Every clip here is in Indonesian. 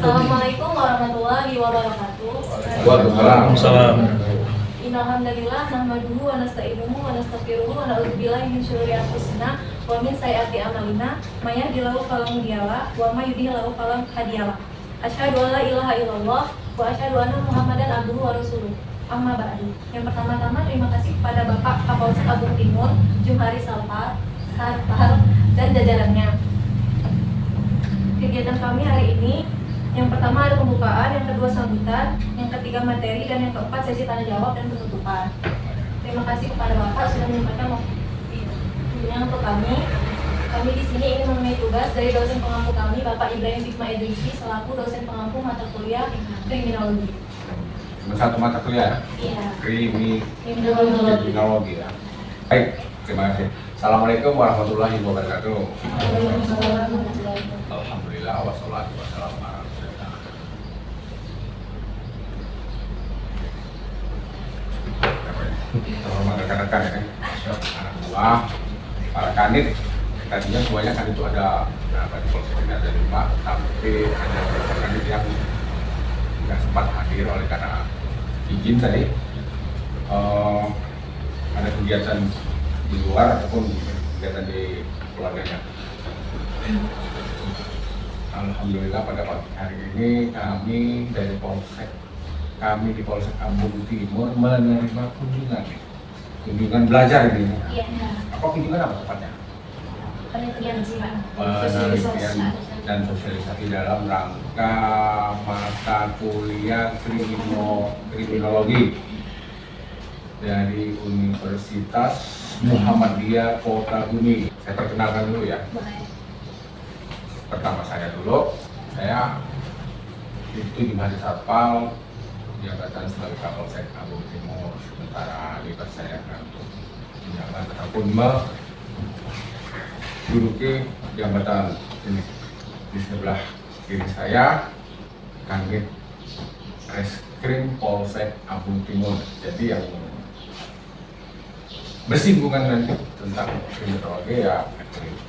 Assalamualaikum warahmatullahi wabarakatuh. Waalaikumsalam. Innalhamdalillah nahmaduhu wa nasta'inuhu wa nastaghfiruhu wa na'udzu billahi min syururi anfusina wa min sayyiati a'malina may yahdihillahu fala mudhillalah wa may yudhlil fala hadiyalah. Asyhadu an la ilaha illallah wa asyhadu anna Muhammadan abduhu wa rasuluh. Amma ba'du. Yang pertama-tama terima kasih kepada Bapak Kapolsek Agung Timur, Jumhari Sarpal, dan jajarannya. Kegiatan kami hari ini, yang pertama ada pembukaan, yang kedua sambutan, yang ketiga materi, dan yang keempat sesi tanya jawab dan penutupan. Terima kasih kepada Bapak sudah menyempatkan waktunya untuk kami. Kami di sini ingin memenuhi tugas dari dosen pengampu kami, Bapak Ibrahim Hikmah Idrisi, selaku dosen pengampu mata kuliah kriminologi. Cuma satu mata kuliah? Iya. Kriminologi ya. Baik, terima kasih. Assalamualaikum warahmatullahi wabarakatuh. Alhamdulillah, wassalatu wassalamu ala rasulillah. Terhormat rekan-rekan ya, anak buah, para kanit. Tadinya semuanya kan itu ada berapa di Polsek ini, ada 5, tapi ada beberapa kanit yang tidak sempat hadir oleh karena izin tadi. Ada kegiatan di luar ataupun kegiatan di keluarganya. Alhamdulillah pada pagi hari ini kami dari Polsek, kami di Polsek Agung Timur menerima kunjungan belajar ini. Iya. Apa kunjungan apa tepatnya? Penelitian dan sosialisasi dalam rangka mata kuliah kriminologi dari Universitas Muhammadiyah Kota Bumi. Saya perkenalkan dulu ya. Pertama saya dulu, saya itu Jumhari Sarpal, jabatan sebagai Kapolsek Agung Timur. Sementara libat saya untuk menjabat ataupun menduduki jabatan ini. Di sebelah kiri saya, Kanit Reskrim Polsek Agung Timur. Jadi yang bersinggungan nanti tentang kriminologi ya,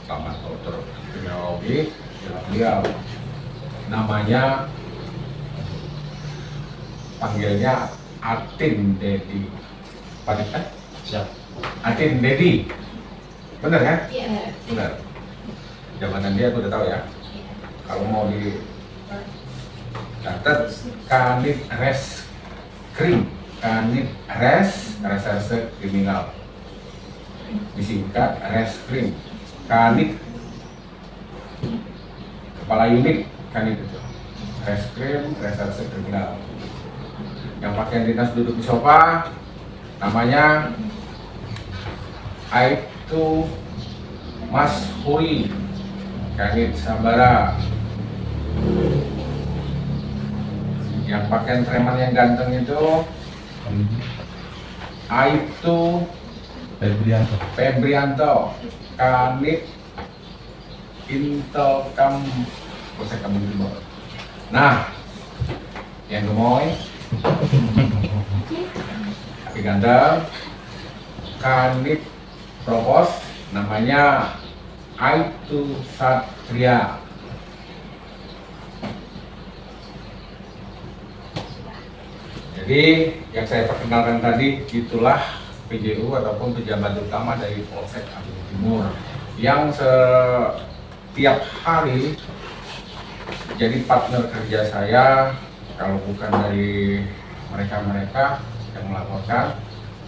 Selamat Dokter Kriminologi. Dia namanya, panggilnya Atin Dedi. Pak kan? Siap. Atin Dedi. Benar kan? Iya. Benar. Jabatan dia aku udah tahu ya. Kalau mau di catat, Kanit Reskrim, Kanit Reserse Kriminal. Disingkat Reskrim. Kanit, kepala unit Kanit itu. Reskrim Reserse Kriminal. Yang pakaian dinas duduk di sofa, namanya Aibtu Mas Huri, Kanit Sambara. Yang pakaian preman yang ganteng itu Aibtu Febrianto, Kanit Intelkam Polsek Agung Timur. Nah, yang gemoy tapi ganteng, Kanit Propos, namanya Aibtu Satria. Jadi yang saya perkenalkan tadi itulah PJU ataupun pejabat utama dari Polsek Agung Timur yang setiap hari jadi partner kerja saya. Kalau bukan dari mereka-mereka yang melaporkan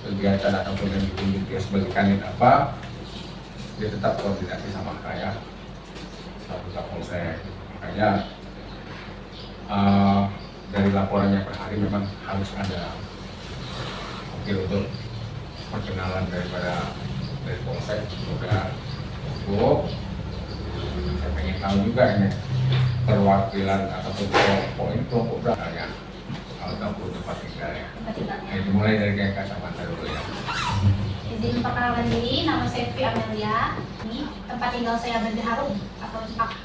kegiatan ataupun yang ditunjuk dia sebagai kanit apa, dia tetap koordinasi sama saya selaku Kapolsek. Makanya dari laporannya per hari memang harus ada untuk perkenalan dari Polsek. Semoga cukup. Saya pengen tahu juga ini perwakilan ataupun kelompok berapa ya, ataupun tempat tinggal ya. Dimulai dari kayak kacamata dulu ya. Izin perkenalan diri, nama saya Fi Amelia. Ini tempat tinggal saya Banjar Harum atau Cepak.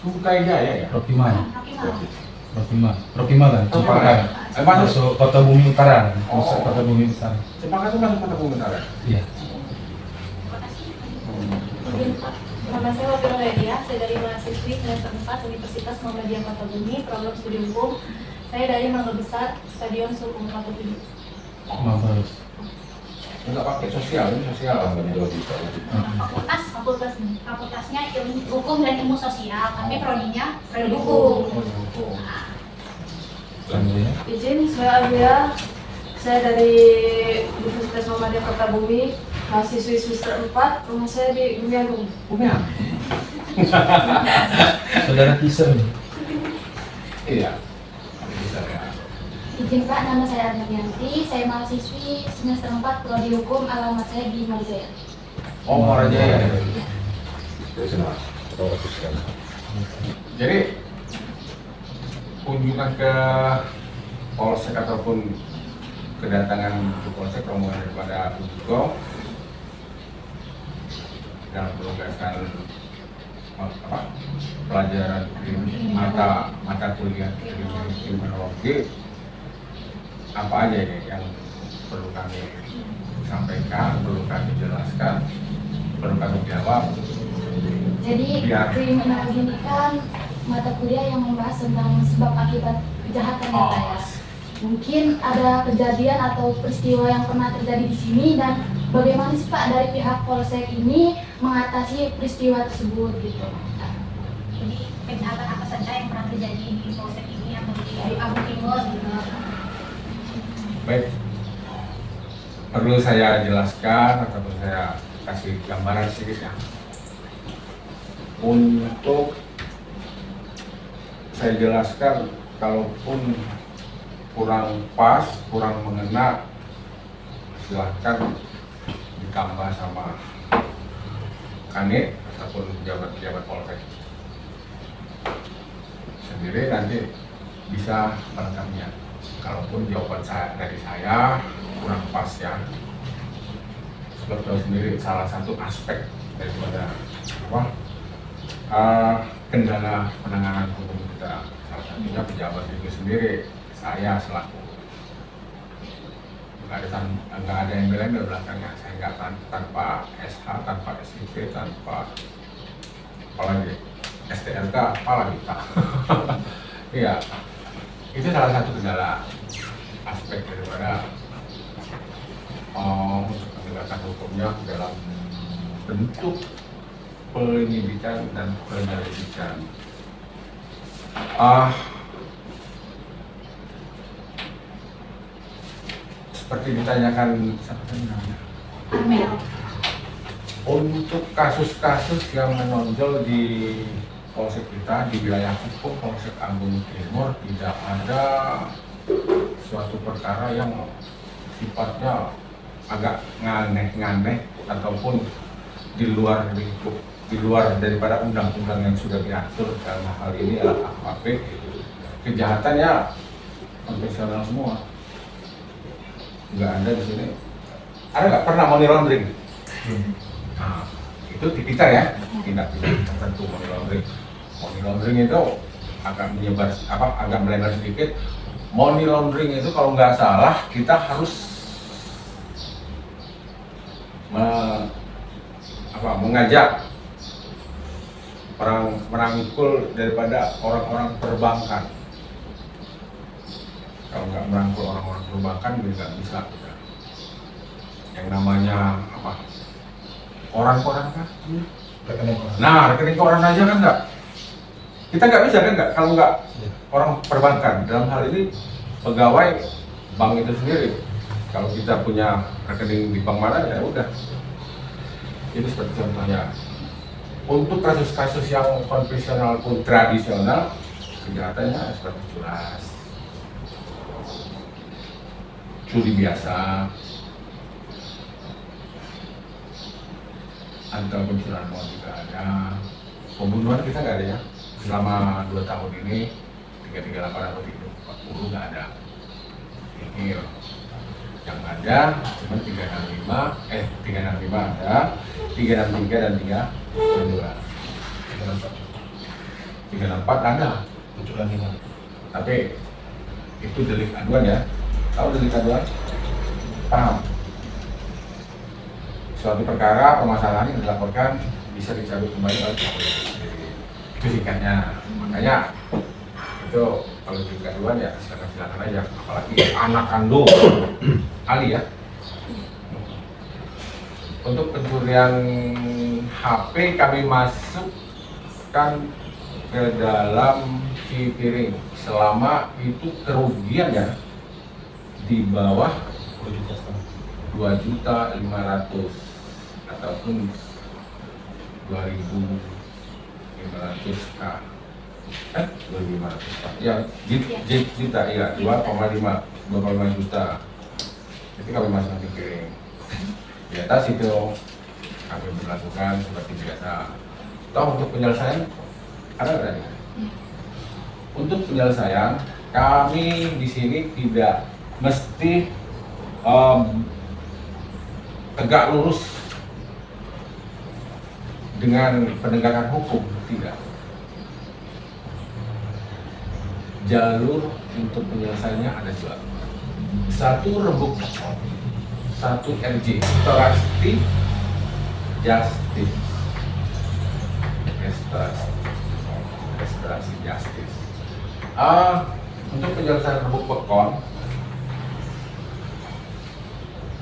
Sukajaya ya? Rokimal kan? Cepak Cepak masuk Kota Bumi Utara. Masuk Oh. Kota Bumi Utara. Cepak itu masuk Kota Bumi Utara? Iya. Nama saya Wafira Ledia, saya dari mahasiswi semester 4 Universitas Muhammadiyah Kota Bumi, program studi hukum. Saya dari Mangga Besar, Stadion Sukum Kota Bumi. Mabes. Enggak pakai sosial, ini sosial. Fakultasnya ilmu hukum dan ilmu sosial, tapi prodinya prodi hukum. Selanjutnya. Izin, saya Alia. Saya dari Universitas Muhammadiyah Kota Bumi, mahasiswi semester 4, rumah saya di Bumi Agung. Saudara teaser nih. Iya. Bisa ya. Izin Pak, nama saya Arnianti, saya mahasiswi semester 4 prodi hukum, alamat saya di Marjaya. Oh, Marjaya. Jadi kunjungan ke polsek ataupun kedatangan ke polsek rombongan daripada Ujiko dalam menugaskan pelajaran mata kuliah kriminologi, apa aja ini yang perlu kami sampaikan, perlu kami jelaskan, perlu kami jawab. Jadi kriminologi ini kan mata kuliah yang membahas tentang sebab akibat kejahatan ya Pak ya. Mungkin ada kejadian atau peristiwa yang pernah terjadi di sini dan bagaimana sih Pak dari pihak polsek ini mengatasi peristiwa tersebut gitu. Jadi kejahatan apa saja yang pernah terjadi di polsek ini atau di Abu Timur gitu. Baik, perlu saya jelaskan atau saya kasih gambaran sedikit ya. Untuk saya jelaskan, kalaupun kurang pas, kurang mengena, silahkan ditambah sama Kanit ataupun pejabat-pejabat polsek sendiri, nanti bisa melengkapinya. Kalaupun jawaban dari saya kurang pas ya, sebab tahu sendiri salah satu aspek daripada kendala penanganan hukum kita, salah satunya pejabat itu sendiri. Saya selaku nggak ada yang belain di belakangnya. Saya nggak tanpa SH, tanpa SIP, tanpa apalagi STLK, apalagi Pak. Iya, itu salah satu kendala aspek daripada penegakan hukumnya dalam bentuk penyelidikan dan penyelidikan. Seperti ditanyakan untuk kasus-kasus yang menonjol di polsek kita, di wilayah hukum Polsek Agung Timur, tidak ada suatu perkara yang sifatnya agak nganeh-nganeh ataupun di luar lingkup, di luar daripada undang-undang yang sudah diatur. Dalam hal ini adalah AKP, kejahatannya konvensional semua. Nggak ada di sini. Ada nggak pernah money laundering? Nah, itu tipikal ya, tindak pidana tertentu money laundering. Money laundering itu agak menyebar, agak melebar sedikit. Money laundering itu kalau nggak salah kita harus mengajak merangkul daripada orang-orang perbankan. Kalau nggak merangkul orang-orang perbankan juga nggak bisa. Yang namanya koran-koran kan? Nah, rekening koran aja kan nggak. Kita nggak bisa kan nggak kalau nggak orang perbankan. Dalam hal ini pegawai bank itu sendiri. Kalau kita punya rekening di bank mana ya udah. Ini seperti contohnya. Untuk kasus-kasus yang konvensional pun tradisional, kejahatannya seperti curas, judi biasa, antar pencurian uang juga ada. Pembunuhan kita nggak ada ya. Selama 2 tahun ini 338 atau 340 nggak ada. Ini yang ada cuma 365 ada, 363 dan 362. 364 ada. Tapi itu delik aduan ya. Tahu delik aduan? Paham? Suatu perkara permasalahan yang dilaporkan bisa dicabut kembali oleh kepolisian sendiri. Itu singkatnya. Makanya itu kalau di gaduhan ya silakan aja, apalagi anak kandung Ali ya. Untuk pencurian HP kami masukkan ke dalam piring selama itu kerugian ya di bawah 2.500.000 ataupun 2.500 K. 2.500 ya juta ya 2,5 juta. Jadi kami masukkan di piring. Di atas itu kami berlakukan seperti biasa. Toh untuk penyelesaian ada tadi. Untuk penyelesaian kami di sini tidak mesti tegak lurus dengan penegakan hukum, tidak. Jalur untuk penyelesaiannya ada dua. Satu rembuk, satu RJ, restoratif justice. Restorasi justice. Untuk penyelesaian rembuk pekon,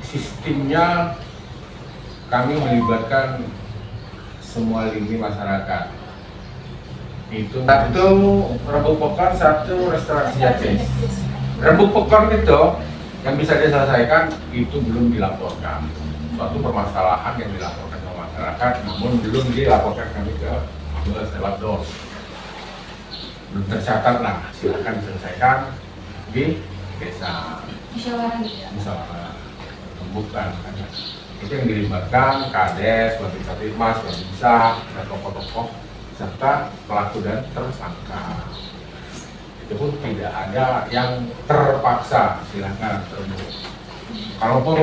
sistemnya kami melibatkan semua lini masyarakat. Itu satu rembuk pekon, satu restorasi justice. Rembuk pekon itu yang bisa diselesaikan itu belum dilaporkan. Suatu permasalahan yang dilaporkan ke masyarakat, namun belum dilaporkan kami ke Selabdos. Belum tercatat lah, silakan diselesaikan di desa. Musyawarah bukan itu yang dilibatkan kades, wali mas, wali bisa, dan tokoh-tokoh serta pelaku dan tersangka. Itu pun tidak ada yang terpaksa, silakan terbuka. Kalaupun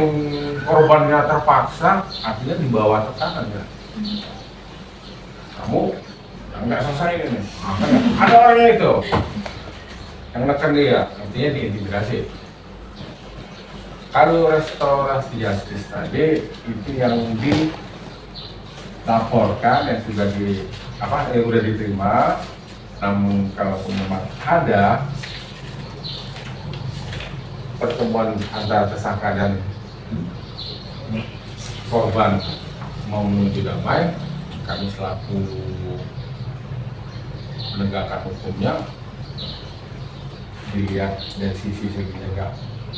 korbannya terpaksa, artinya di bawah tekanan ya. Kamu nggak selesai ini, ada orangnya itu yang nekan dia, artinya diintimidasi. Kalau restorasi justice tadi itu yang dilaporkan yang sudah sudah diterima, namun kalau memang ada pertemuan antara tersangka dan korban mau menuju damai, kami selaku penegakan hukumnya dilihat dari sisi enggak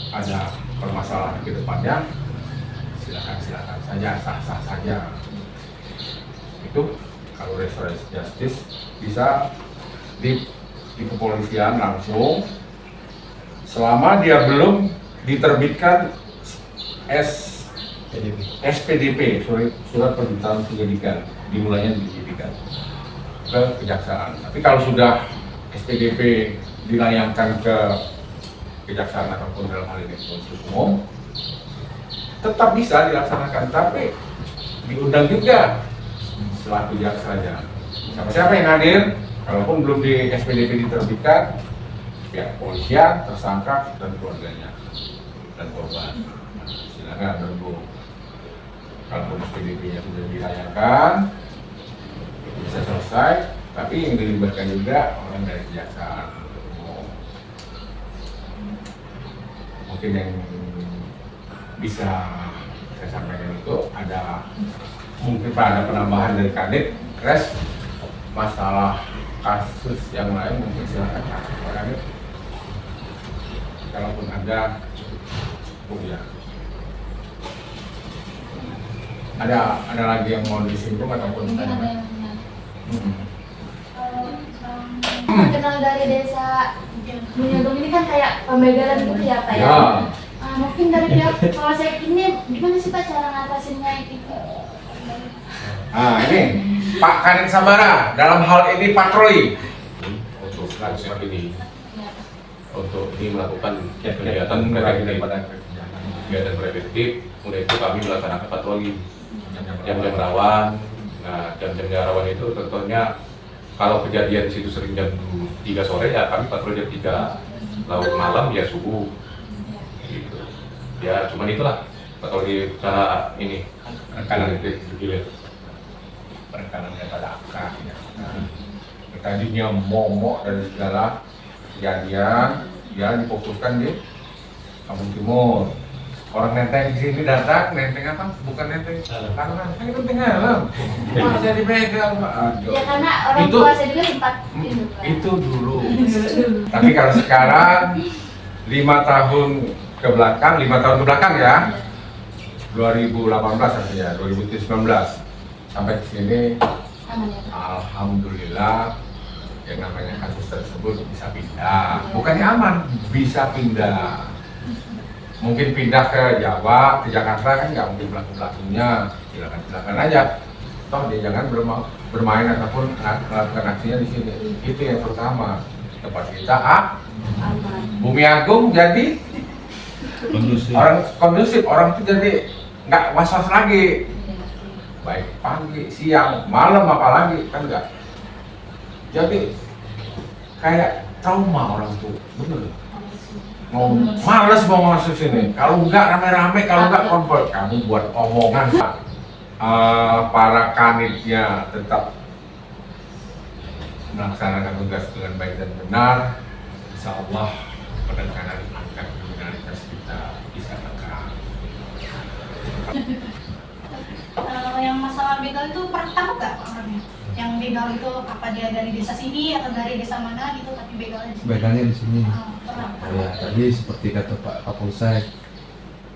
ada permasalahan ke depannya, silakan saja, sah saja. Itu kalau restorasi justice bisa di kepolisian langsung selama dia belum diterbitkan SPDP, surat permintaan penyidikan, dimulainya penyidikan ke kejaksaan. Tapi kalau sudah SPDP dilayangkan ke kejaksaan ataupun dalam hal ini penuntut umum, tetap bisa dilaksanakan, tapi diundang juga selaku jaksanya. Siapa yang hadir, kalaupun belum di SPDP diterbitkan, pihak kepolisian, tersangka dan keluarganya dan korban. Silakan tunggu. Kalaupun SPDP-nya sudah dilayangkan, bisa selesai, tapi yang dilibatkan juga orang dari kejaksaan. Mungkin yang bisa saya sampaikan itu mungkin ada penambahan dari Kadit, res masalah kasus yang lain mungkin silakan Pak Kadit. Kalaupun ada, ya. Ada lagi yang mau disinggung ataupun mungkin ada yang kenal dari desa Munyodong ini kan kayak pembegalan gitu ya Pak ya. Mungkin dari pihak polsek ini gimana sih Pak cara ngatasinnya itu? Ini Pak Kadit Sabara dalam hal ini patroli untuk selanjutnya ini untuk melakukan kegiatan preventif. Mulai itu kami melaksanakan patroli jam-jam rawan. Nah, jam-jam rawan itu tentunya kalau kejadian di situ sering jam 3 sore ya kami patroli jam 3, lalu malam ya subuh gitu. Ya cuman itulah patroli cara ini kanan penekanan daripada angka ya. Tadinya momok dari segala kejadian ya difokuskan di Kampung Timur. Orang Nenteng di sini datang, Nenteng apa? Bukan Nenteng, karena itu tinggal masih dipegang. Aduh. Ya karena orang Itu- tua saya juga sempat itu kan. Itu dulu. Tapi kalau sekarang 5 tahun ke belakang ya, 2018 artinya 2019 sampai ke sini, Aman ya Pak. alhamdulillah yang namanya kasus tersebut bisa pindah. Bukannya aman, bisa pindah. Mungkin pindah ke Jawa, ke Jakarta kan nggak mungkin pelaku-pelakunya, silakan aja. Toh dia jangan bermain ataupun melakukan aksinya di sini. Itu yang pertama. Tempat kita Aman. Bumi Agung jadi Kondusif. orang kondusif, orang itu jadi nggak was-was lagi. Iya. Baik pagi, siang, malam apalagi kan enggak. Jadi kayak trauma orang tuh, bener. Males mau masuk sini. Kalau enggak rame-rame, kalau enggak konvoy, kamu buat omongan. Para kanitnya tetap melaksanakan tugas dengan baik dan benar. Insya Allah penekanan angka kriminalitas kita bisa tekan. Yang masalah begal itu pernah takut nggak Pak orangnya? Yang begal itu apa dia dari desa sini atau dari desa mana gitu tapi begalnya di sini? Bedanya di sini. Pernah. Ya, tadi seperti kata Pak Kapolsek,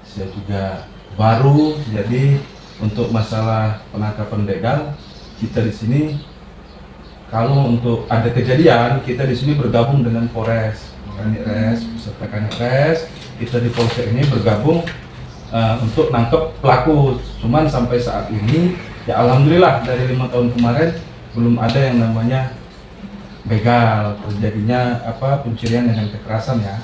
saya juga baru, jadi untuk masalah penangkapan begal kita di sini, kalau untuk ada kejadian kita di sini bergabung dengan Polres, Kanit beserta Kanit kita di Polsek ini bergabung untuk nangkep pelaku. Cuman sampai saat ini ya alhamdulillah dari 5 tahun kemarin belum ada yang namanya begal, terjadinya pencurian dengan kekerasan ya.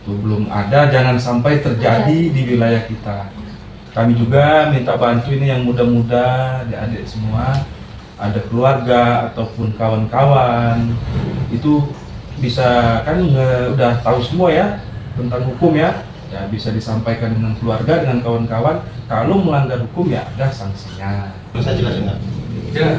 Itu belum ada, jangan sampai terjadi di wilayah kita. Kami juga minta bantu ini yang muda-muda, adik-adik semua, ada keluarga ataupun kawan-kawan, itu bisa kan udah tahu semua ya tentang hukum ya bisa disampaikan dengan keluarga, dengan kawan-kawan. Kalau melanggar hukum ya ada sanksinya. Bisa jelasin nggak? Ya,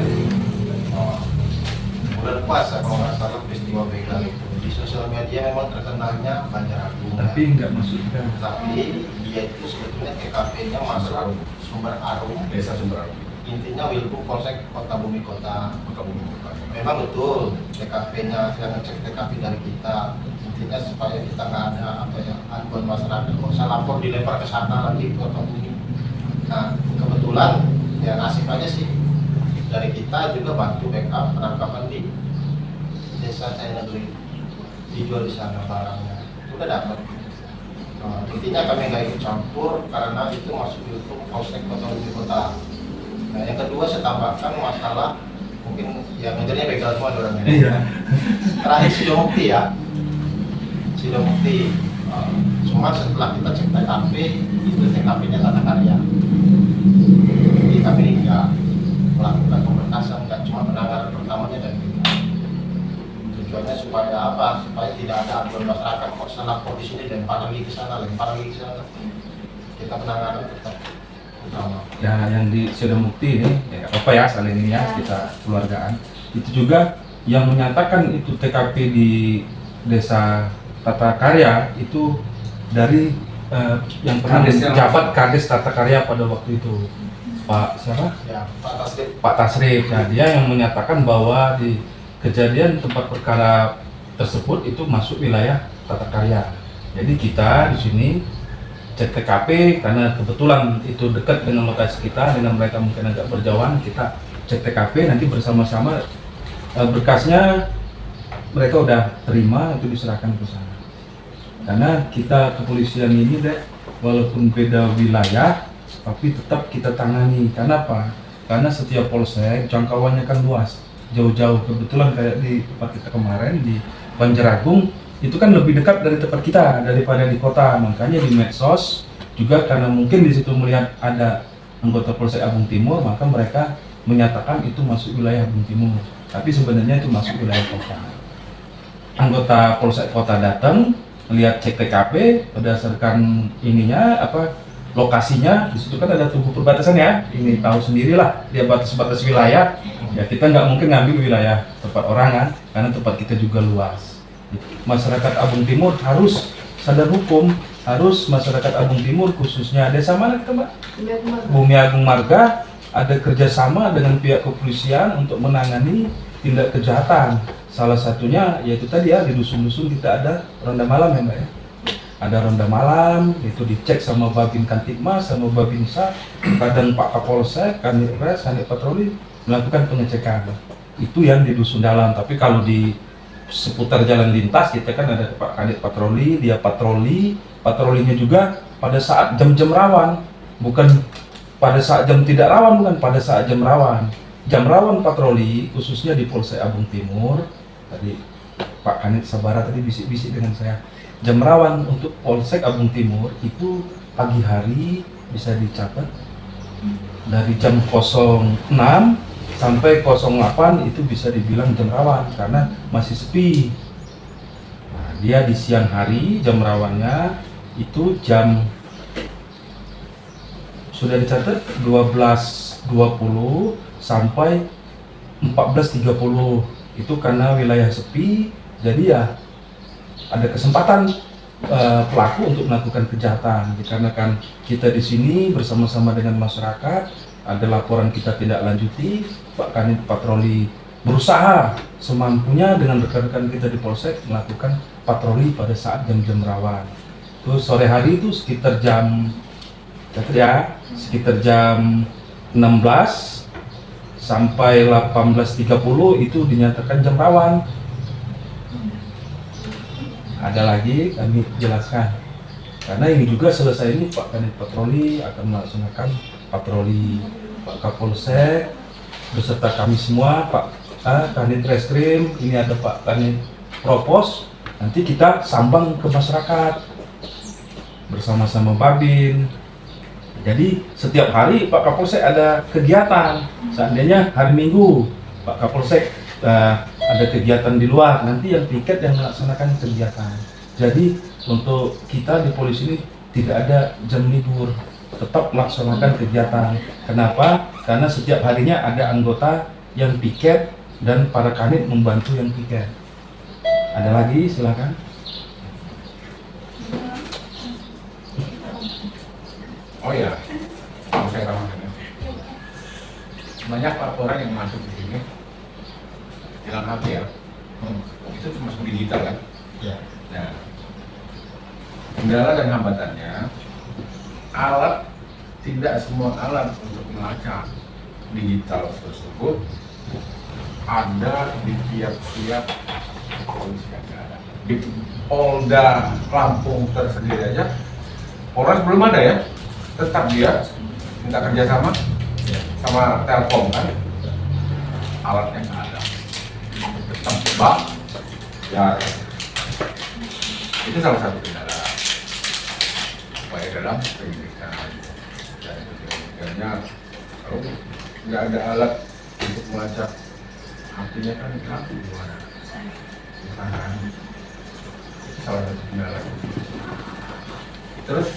Bulan puasa kalau nggak salah peristiwa begal itu di sosial media memang terkenalnya Banjaragung. Tapi nggak masukkan. Tapi dia itu sebetulnya TKP-nya masuk Sumber Arum. Desa Sumber Arum, Intinya Wilku Polsek Kota Bumi Kota. Bumi Kota. Memang betul TKP-nya, saya ngecek TKP dari kita. Intinya supaya kita nggak ada aduan masyarakat, nggak usah lapor dilempar ke sana lagi ke Kota Bumi. Nah kebetulan ya nasib aja sih dari kita juga bantu backup penangkapan di desa Cahaya Negeri, dijual di sana barangnya udah dapat. Intinya kami nggak ikut campur karena itu masuk di hukum Polsek Kota Bumi Kota. Nah yang kedua saya tambahkan masalah mungkin ya ngejarnya begal semua orangnya. Iya. Terakhir sudah bukti ya, sudah bukti. Cuma setelah kita cek TKP itu TKP-nya tata karya. Jadi kami nggak melakukan pemberkasan, nggak cuma penanganan pertamanya dan kita. Tujuannya supaya apa? Supaya tidak ada aduan masyarakat kok salah lapor di sini lempar lagi ke sana, lempar lagi ke sana. Kita penanganan tetap utama. Ya yang sudah bukti ini ya nggak apa ya saling ini ya kita keluargaan. Itu juga yang menyatakan itu TKP di desa Tata Karya itu dari yang pernah menjabat Kades Tata Karya pada waktu itu, Pak siapa? Ya, Pak Tasrif. Pak Tasrif. Nah, dia yang menyatakan bahwa di kejadian tempat perkara tersebut itu masuk wilayah Tata Karya. Jadi kita di sini cek TKP karena kebetulan itu dekat dengan lokasi kita, dengan mereka mungkin agak berjauhan, kita cek TKP nanti bersama-sama berkasnya mereka udah terima itu diserahkan ke sana. Karena kita kepolisian ini deh walaupun beda wilayah tapi tetap kita tangani. Karena apa? Karena setiap polsek jangkauannya kan luas, jauh-jauh. Kebetulan kayak di tempat kita kemarin di Banjaragung itu kan lebih dekat dari tempat kita daripada di kota. Makanya di medsos juga karena mungkin di situ melihat ada anggota Polsek Abung Timur, maka mereka menyatakan itu masuk wilayah Abung Timur. Tapi sebenarnya itu masuk wilayah kota. Anggota Polsek Kota datang, lihat cek TKP berdasarkan ininya lokasinya di situ kan ada tubuh perbatasan ya. Ini tahu sendirilah dia batas-batas wilayah. Ya kita nggak mungkin ngambil wilayah tempat orang kan, karena tempat kita juga luas. Masyarakat Abung Timur harus sadar hukum, harus masyarakat Abung Timur khususnya desa mana kita Mbak? Bumi Agung Marga ada kerjasama dengan pihak kepolisian untuk menangani tindak kejahatan. Salah satunya yaitu tadi ya di dusun-dusun kita ada ronda malam ya Mbak ya. Ada ronda malam, itu dicek sama Babin Kantikmas, sama Babinsa, kadang Pak Kapolsek, Kanit Res, Kanit Patroli melakukan pengecekan. Itu yang di dusun dalam, tapi kalau di seputar jalan lintas kita kan ada Pak Kanit Patroli, dia patrolinya juga pada saat jam-jam rawan, bukan pada saat jam tidak rawan, bukan pada saat jam rawan. Jam rawan patroli khususnya di Polsek Abung Timur, tadi Pak Kanit Sabara tadi bisik-bisik dengan saya. Jam rawan untuk Polsek Abung Timur itu pagi hari bisa dicatat dari jam 06 sampai 08 itu bisa dibilang jam rawan karena masih sepi. Nah, dia di siang hari jam rawannya itu jam sudah dicatat 12.20 sampai 14.30 itu karena wilayah sepi, jadi ya ada kesempatan pelaku untuk melakukan kejahatan. Dikarenakan kita di sini bersama-sama dengan masyarakat, ada laporan kita tidak lanjuti, Pak Kanit Patroli berusaha semampunya dengan rekan-rekan kita di Polsek melakukan patroli pada saat jam-jam rawan. Terus sore hari itu sekitar jam sekitar jam 16 sampai 18.30 itu dinyatakan jam rawan. Ada lagi kami jelaskan, karena ini juga selesai ini Pak Kanit Patroli akan melaksanakan patroli. Pak Kapolsek beserta kami semua, Pak Kanit Reskrim, ini ada Pak Kanit Propos, nanti kita sambang ke masyarakat bersama-sama Babin. Jadi setiap hari Pak Kapolsek ada kegiatan. Seandainya hari Minggu Pak Kapolsek ada kegiatan di luar, nanti yang piket yang melaksanakan kegiatan. Jadi untuk kita di polisi ini tidak ada jam libur, tetap melaksanakan kegiatan. Kenapa? Karena setiap harinya ada anggota yang piket dan para kanit membantu yang piket. Ada lagi, silakan. Oh ya, mau saya tambahkan ya. Banyak laporan yang masuk di sini dalam HP ya, itu termasuk digital kan? Ya. Nah, kendala dan hambatannya, alat tidak semua alat untuk melacak digital tersebut ada di tiap-tiap kepolisian. Di Polda Lampung tersendiri aja, Polres belum ada ya, tetap dia minta kerjasama sama Telkom kan, alatnya nggak ada. Tempat ya itu salah satu kendala upaya dalam penyidikan. Dan ketiganya kalau nggak ada alat untuk melacak artinya kan lampu gimana itu salah satu kendala. Terus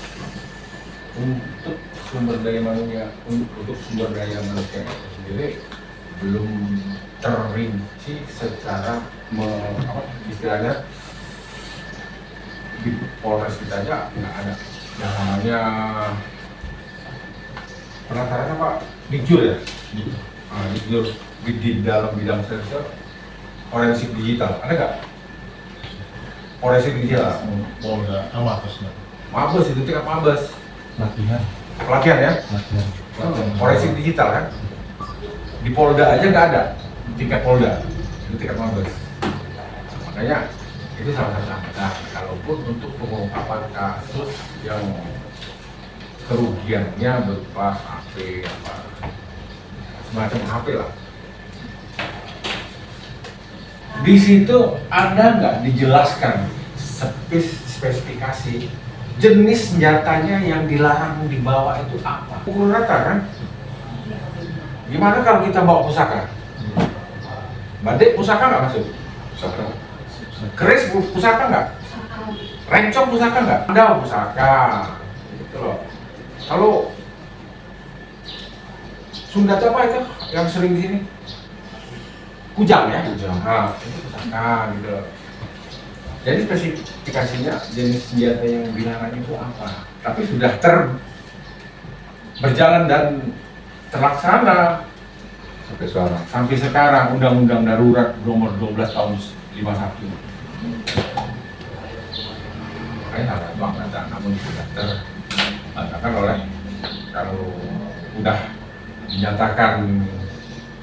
untuk sumber daya manusia itu sendiri belum terinci secara istilahnya di Polres kita aja nggak ada yang namanya penasaran Pak Dijur ya, Dijur di dalam bidang server forensik digital ada nggak? Forensik digital Polda Mabes itu tingkat Mabes pelatihan ya, forensik digital kan di Polda aja nggak ada tingkat Polda, itu tingkat Mabes. Makanya itu salah satu hambatan. Kalaupun untuk pengungkapan kasus yang kerugiannya berupa HP semacam HP lah, di situ ada nggak dijelaskan spesifikasi jenis senjatanya yang dilarang dibawa itu apa? Pukul rata kan? Gimana kalau kita bawa pusaka? Badik pusaka nggak masuk? Pusaka. Keris pusaka nggak? Rencong pusaka nggak? Ada pusaka. Gitu loh. Kalau Sunda apa itu yang sering di sini? Kujang ya? Kujang. Nah, itu pusaka gitu. Jadi spesifikasinya jenis senjata yang dilarang itu apa? Tapi sudah berjalan dan terlaksana sampai sekarang Undang-Undang Darurat nomor 12 tahun 51. Makanya ada banget, namun sudah terbatalkan oleh kalau udah dinyatakan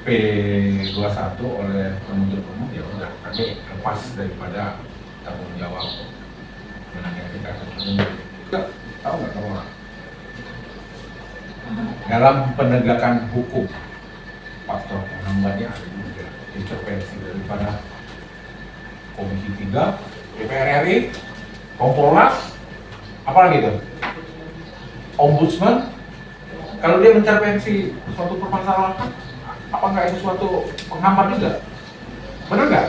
P21 oleh penuntut umum, ya udah kami lepas daripada tanggung jawab menangani kasus ini. Tahu nggak kamu? Dalam penegakan hukum, faktor penghambatnya ada juga intervensi daripada Komisi 3, DPR RI, Kompolnas, apalagi itu, Ombudsman. Kalau dia mengintervensi suatu permasalahan, apa nggak itu suatu penghambat juga? Benar nggak?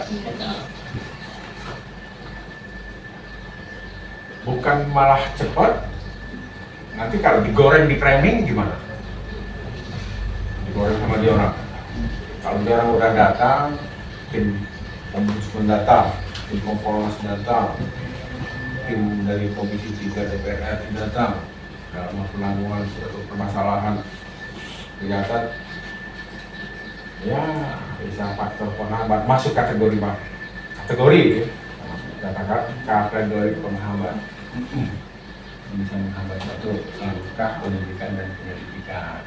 Bukan malah cepat, nanti kalau digoreng di framing gimana? Digoreng sama dia orang. Kalau dia orang udah datang, tim Ombudsman datang, tim Kompolnas datang, tim dari Komisi 3 DPR RI datang dalam penanggulangan suatu permasalahan, kelihatan ya bisa faktor penghambat, masuk kategori katakan kategori penghambat, bisa menghambat suatu langkah penyidikan dan penyelidikan.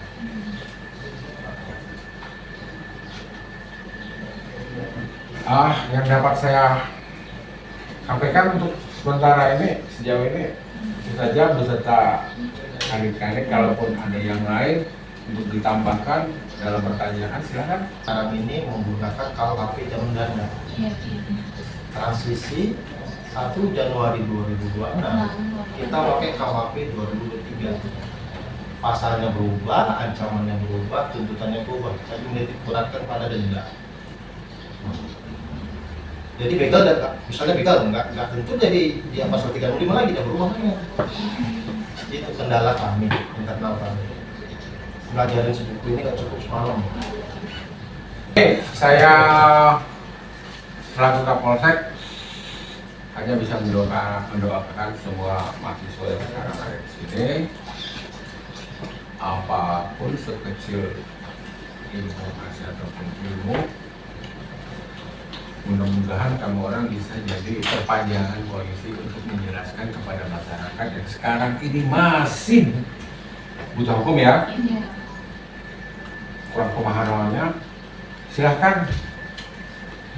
Yang dapat saya sampaikan untuk sementara ini, sejauh ini itu saja, beserta kanit-kanit. Kalaupun ada yang lain untuk ditambahkan dalam pertanyaan, silakan. Sekarang ini menggunakan KUHP Zaman Dana. Transisi 1 Januari 2026 kita pakai KUHP 2023. Pasalnya berubah, ancamannya berubah, tuntutannya berubah. Tapi dikurankan pada denda. Jadi begal, misalnya begal nggak tentu jadi di pasal 35 lagi, tidak berubah lagi. Itu kendala kami, internal kami. Belajarin sebuku ini nggak cukup semalam. Saya selaku Kapolsek hanya bisa mendoakan semua mahasiswa yang sekarang ada di sini, apapun sekecil informasi ataupun ilmu, mudah-mudahan kamu orang bisa jadi perpanjangan polisi untuk menjelaskan kepada masyarakat yang sekarang ini masih buta hukum ya, kurang pemahamannya. Silahkan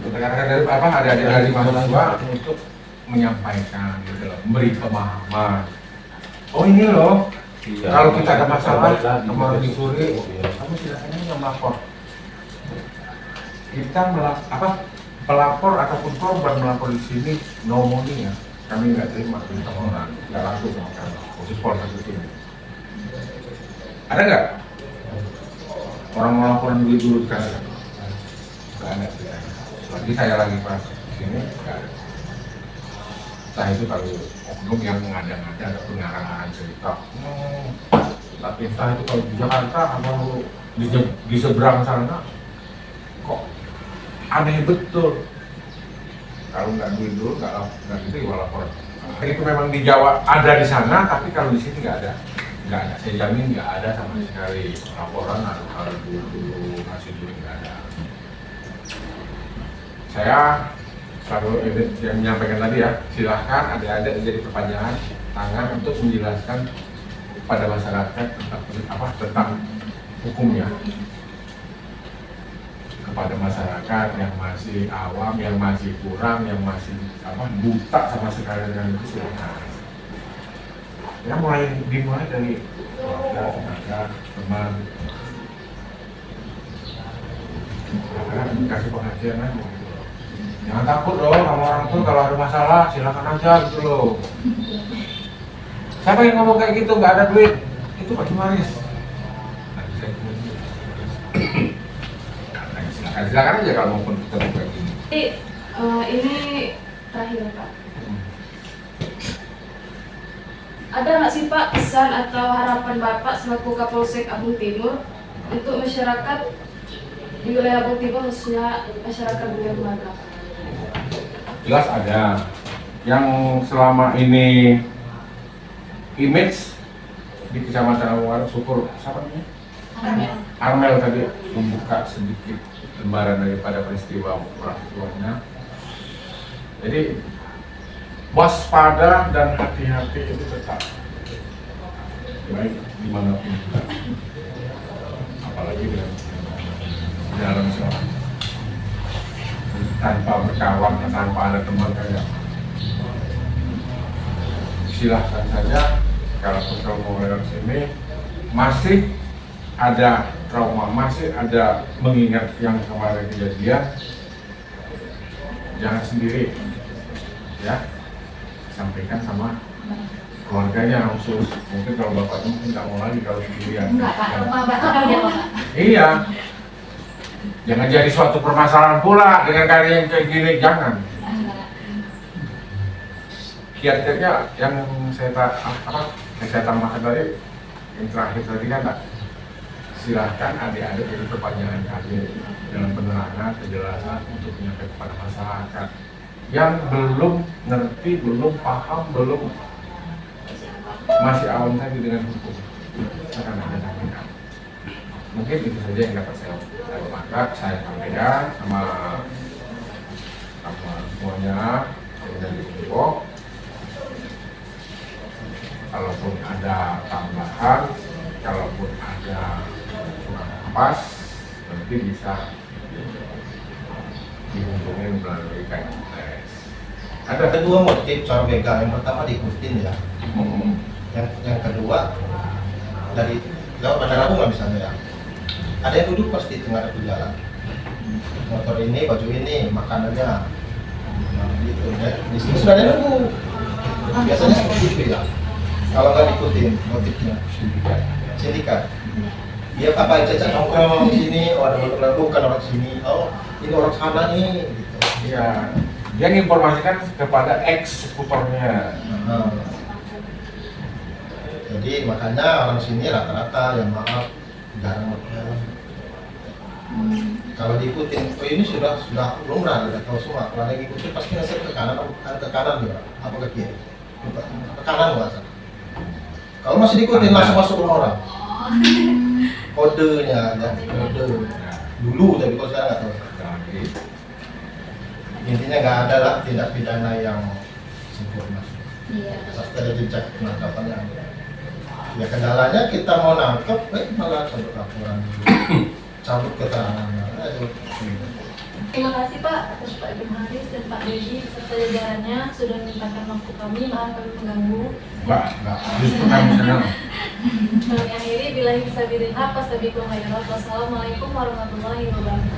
rekan-rekan dari adik-adik dari mahasiswa untuk menyampaikan gitu loh, memberi pemahaman. Oh ini loh, kalau kita ada masalah kemarin dicuri, kamu silakan aja melapor. Kita pelapor ataupun korban melapor di sini, no money ya, kami nggak terima perintah orang, nggak langsung sama kami, khusus Polres di sini. Ada nggak orang melaporan duit dulu kan? Nggak ada ceritanya. Lagi saya lagi pas di sini, nggak ada. Entah itu kalau oknum yang ngada-ngada ada pengarang-arang cerita. Tapi entah itu kalau di Jakarta atau di seberang sana, kok aneh betul. Kalau nggak duit dulu, nggak gitu ya lapor. Itu memang di Jawa ada di sana, tapi kalau di sini nggak ada. Nggak ada, saya jamin nggak ada sama sekali laporan atau kalau dulu ngasih duit, nggak ada. Saya selalu yang menyampaikan tadi ya, silahkan adik-adik jadi perpanjangan tangan untuk menjelaskan kepada masyarakat tentang hukumnya, kepada masyarakat yang masih awam, yang masih kurang, yang masih buta sama sekali dengan itu, silahkan. Ya dimulai dari keluarga, tetangga, teman. Kasih pengertian aja. Jangan takut loh sama orang tuh, kalau ada masalah silakan aja gitu loh. Siapa yang ngomong kayak gitu, nggak ada duit, itu Pak Jumaris. Silakan aja kalau mau ketemu kayak gini. Ini terakhir Pak. Ada nggak sih Pak pesan atau harapan Bapak selaku Kapolsek Abung Timur untuk masyarakat di wilayah Abung Timur, khususnya masyarakat Buya Keluarga? Jelas ada. Yang selama ini image di Kecamatan Awar, syukur siapa namanya? Armel tadi membuka sedikit lembaran daripada peristiwa orang tuanya. Jadi waspada dan hati-hati itu tetap baik dimanapun juga, apalagi dalam seorang tanpa berkawan, tanpa ada teman kayak silahkan saja. Kalau trauma lewat sini masih ada trauma, masih ada mengingat yang kemarin kejadian, jangan sendiri ya, sampaikan sama keluarganya langsung. Mungkin kalau bapaknya mungkin nggak mau lagi kalau sendirian. Enggak Pak, Bapak dia Pak. Iya, jangan jadi suatu permasalahan pula dengan karya yang kayak gini, jangan. Kiat-kiatnya yang saya tambahkan tadi, yang terakhir tadi kan, silahkan adik-adik jadi perpanjangan kaki dalam penerangan, kejelasan untuk menyampaikan kepada masyarakat yang belum ngerti, belum paham, belum masih awam tadi dengan hukum. Akan ada sampaikan. Mungkin itu saja yang dapat saya sampaikan sama semuanya dan diinfo. Kalaupun ada tambahan, kalaupun ada kurang pas, nanti bisa dihubungin melalui KMS. Ada dua motif cara begal. Yang pertama diikutin ya. Yang kedua dari lewat Bandar Lampung lah misalnya ya. Ada yang duduk pasti tengah ada jalan. Motor ini, baju ini, makanannya. Nah, gitu ya. Di sini sudah ada nunggu. Biasanya seperti itu ya. Kalau nggak diikutin motifnya, sindikat. Dia apa yang cacat nongkrong di sini, oh ada motor bukan orang sini, oh ini orang sana nih. Gitu. Iya, dia menginformasikan kepada eksekutornya. Jadi makanya orang sini rata-rata yang maaf jarang motor. Kalau diikutin, oh ini sudah lumrah, udah tahu semua. Kalau lagi ikutin pasti ngasih ke kanan dia, apa ke kiri, ke kanan nggak. Kalau masih diikutin langsung masuk rumah orang. Kodenya, ya, kode. Dulu tapi kalau sekarang nggak tahu. Intinya nggak ada lah tindak pidana yang sempurna. Iya. Pasti ada jejak penangkapannya. Ya kendalanya kita mau nangkep, malah cabut laporan, cabut keterangan. Terima kasih Pak atas Pak Ibu Haris dan Pak Dedi serta jajarannya sudah menyempatkan waktu kami. Maaf kami mengganggu. Mbak, justru kami senang. Kami akhiri billahi fisabilillah wassalamualaikum warahmatullahi wabarakatuh.